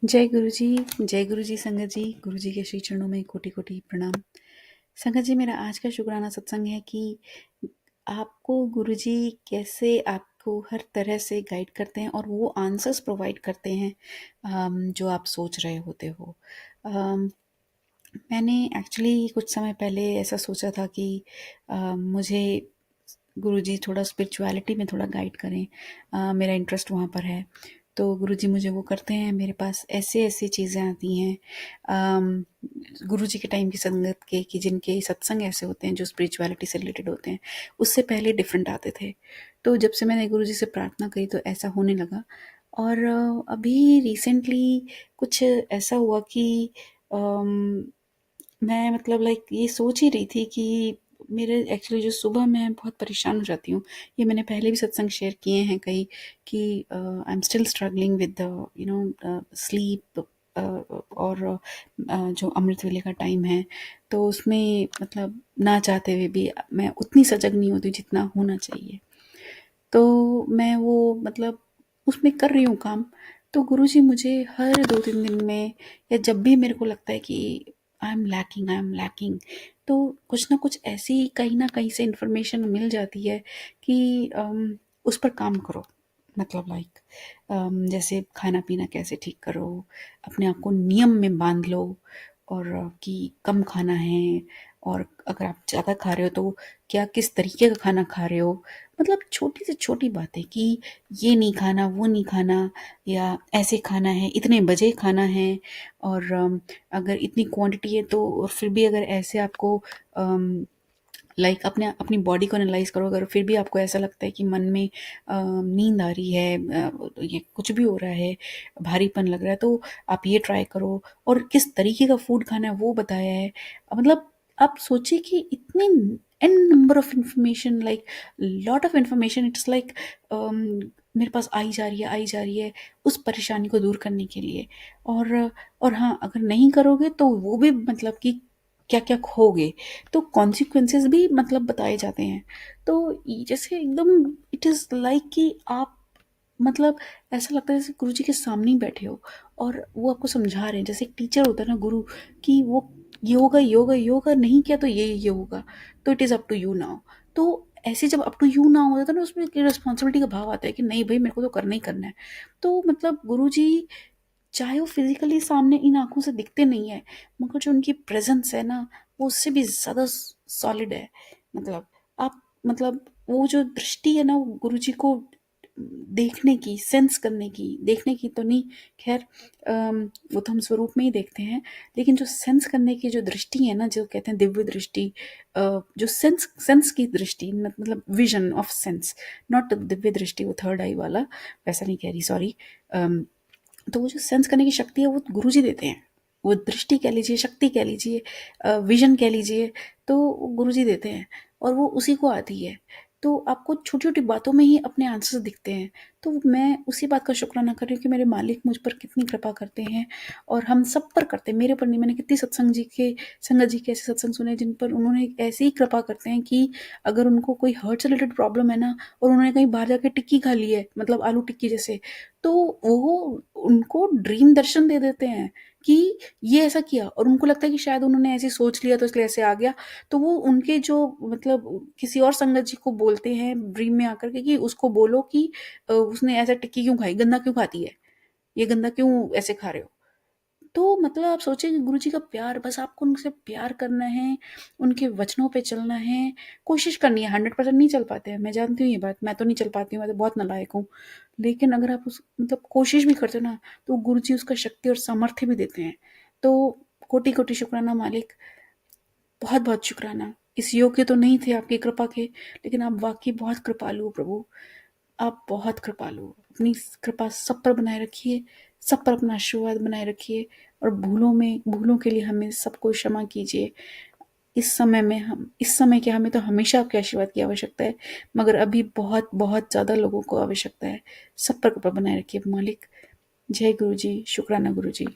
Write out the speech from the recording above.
जय गुरु जी संगत जी। गुरु जी के श्री चरणों में कोटि कोटि प्रणाम। संगत जी, मेरा आज का शुक्राना सत्संग है कि आपको गुरु जी कैसे आपको हर तरह से गाइड करते हैं और वो आंसर्स प्रोवाइड करते हैं जो आप सोच रहे होते हो। अम, मैंने एक्चुअली कुछ समय पहले ऐसा सोचा था कि मुझे गुरुजी थोड़ा स्पिरिचुअलिटी में थोड़ा गाइड करें। मेरा इंटरेस्ट वहाँ पर है, तो गुरुजी मुझे वो करते हैं। मेरे पास ऐसे ऐसी चीज़ें आती हैं गुरुजी के टाइम की संगत के कि जिनके सत्संग ऐसे होते हैं जो स्पिरिचुअलिटी से रिलेटेड होते हैं। उससे पहले डिफरेंट आते थे, तो जब से मैंने गुरुजी से प्रार्थना करी तो ऐसा होने लगा। और अभी रिसेंटली कुछ ऐसा हुआ कि अम, मैं मतलब लाइक ये सोच ही रही थी कि मेरे एक्चुअली जो सुबह मैं बहुत परेशान हो जाती हूँ। ये मैंने पहले भी सत्संग शेयर किए हैं कई कि I am still struggling with the sleep. और जो अमृत वेले का टाइम है तो उसमें मतलब ना चाहते हुए भी मैं उतनी सजग नहीं होती जितना होना चाहिए। तो मैं वो मतलब उसमें कर रही हूँ काम। तो गुरुजी मुझे हर 2-3 दिन में या जब भी मेरे को लगता है कि आई एम लैकिंग, तो कुछ ना कुछ ऐसी कहीं न कहीं से इन्फॉर्मेशन मिल जाती है कि उस पर काम करो। मतलब लाइक जैसे खाना-पीना कैसे ठीक करो, अपने आप को नियम में बाँध लो और कि कम खाना है, और अगर आप ज़्यादा खा रहे हो तो क्या किस तरीके का खाना खा रहे हो। मतलब छोटी से छोटी बातें कि ये नहीं खाना, वो नहीं खाना, या ऐसे खाना है, इतने बजे खाना है, और अगर इतनी क्वांटिटी है तो, और फिर भी अगर ऐसे आपको लाइक अपने अपनी बॉडी को एनालाइज करो, अगर फिर भी आपको ऐसा लगता है कि मन में नींद आ रही है, ये कुछ भी हो रहा है, भारीपन लग रहा है, तो आप ये ट्राई करो। और किस तरीके का फूड खाना है वो बताया है। मतलब आप सोचिए कि इतनी an number of information, like lot of information, it's like मेरे पास आई जा रही है उस परेशानी को दूर करने के लिए। और हाँ, अगर नहीं करोगे तो वो भी मतलब कि क्या क्या खोगे, तो कॉन्सिक्वेंसेस भी मतलब बताए जाते हैं। तो जैसे एकदम इट इज़ लाइक कि आप मतलब ऐसा लगता है जैसे गुरु जी के सामने ही बैठे हो और वो आपको समझा रहे हैं। जैसे एक टीचर होता है ना गुरु, कि वो योगा योगा योगा नहीं किया तो ये होगा, तो it is up to you now. तो ऐसे जब अप टू यू ना हो जाता है ना, उसमें एक रिस्पॉन्सिबिलिटी का भाव आता है कि नहीं भाई, मेरे को तो करना ही करना है। तो मतलब गुरु जी चाहे वो फिजिकली सामने इन आँखों से दिखते नहीं है, मगर जो उनकी प्रेज़ेंस है ना, वो उससे भी ज़्यादा सॉलिड है। मतलब आप मतलब वो जो दृष्टि है ना, वो गुरुजी को देखने की, सेंस करने की, देखने की तो नहीं, ख़ैर वो तो हम स्वरूप में ही देखते हैं, लेकिन जो सेंस करने की जो दृष्टि है ना, जो कहते हैं दिव्य दृष्टि, जो सेंस सेंस की दृष्टि, मतलब vision of sense, not Divya दृष्टि वो थर्ड आई वाला, वैसा नहीं कह रही, सॉरी। तो वो जो सेंस करने की शक्ति है वो गुरुजी देते हैं। वो दृष्टि कह लीजिए, शक्ति कह लीजिए, विजन कह लीजिए, तो वो गुरुजी देते हैं और वो उसी को आती है। तो आपको छोटी-छोटी बातों में ही अपने आंसर्स दिखते हैं। तो मैं उसी बात का शुक्राना कर रही हूँ कि मेरे मालिक मुझ पर कितनी कृपा करते हैं, और हम सब पर करते हैं, मेरे पर नहीं। मैंने कितनी संगत जी के ऐसे सत्संग सुने जिन पर उन्होंने ऐसी ही कृपा करते हैं कि अगर उनको कोई हार्ट से रिलेटेड प्रॉब्लम है ना, और उन्होंने कहीं बाहर जाके टिक्की खा ली है, मतलब आलू टिक्की जैसे, तो वो उनको ड्रीम दर्शन दे देते हैं कि ये ऐसा किया, और उनको लगता है कि शायद उन्होंने ऐसे सोच लिया तो इसलिए ऐसे आ गया। तो वो उनके जो मतलब किसी और संगत जी को बोलते हैं ड्रीम में आकर के कि उसको बोलो कि उसने ऐसा टिक्की क्यों खाई, गंदा क्यों खाती है, ये गंदा क्यों ऐसे खा रहे हो। तो मतलब आप सोचिए कि गुरुजी का प्यार, बस आपको उनसे प्यार करना है, उनके वचनों पे चलना है, कोशिश करनी है। 100% नहीं चल पाते हैं, मैं जानती हूँ ये बात, मैं तो नहीं चल पाती हूँ, मैं तो बहुत नालायक हूँ। लेकिन अगर आप उस मतलब कोशिश भी करते हो ना, तो गुरुजी उसका शक्ति और सामर्थ्य भी देते हैं। तो कोटि-कोटि शुक्राना मालिक, बहुत-बहुत शुक्राना। इस योग्य तो नहीं थे आपकी कृपा के, लेकिन आप वाक़ई बहुत कृपालु हो प्रभु। आप बहुत कृपालु हो। अपनी कृपा सब पर बनाए रखिए, सब पर अपना आशीर्वाद बनाए रखिए, और भूलों के लिए हमें सबको क्षमा कीजिए। इस समय क्या, हमें तो हमेशा आपके आशीर्वाद की आवश्यकता है, मगर अभी बहुत बहुत ज़्यादा लोगों को आवश्यकता है। सब पर कृपा बनाए रखिए मालिक। जय गुरु जी, शुक्राना गुरु जी।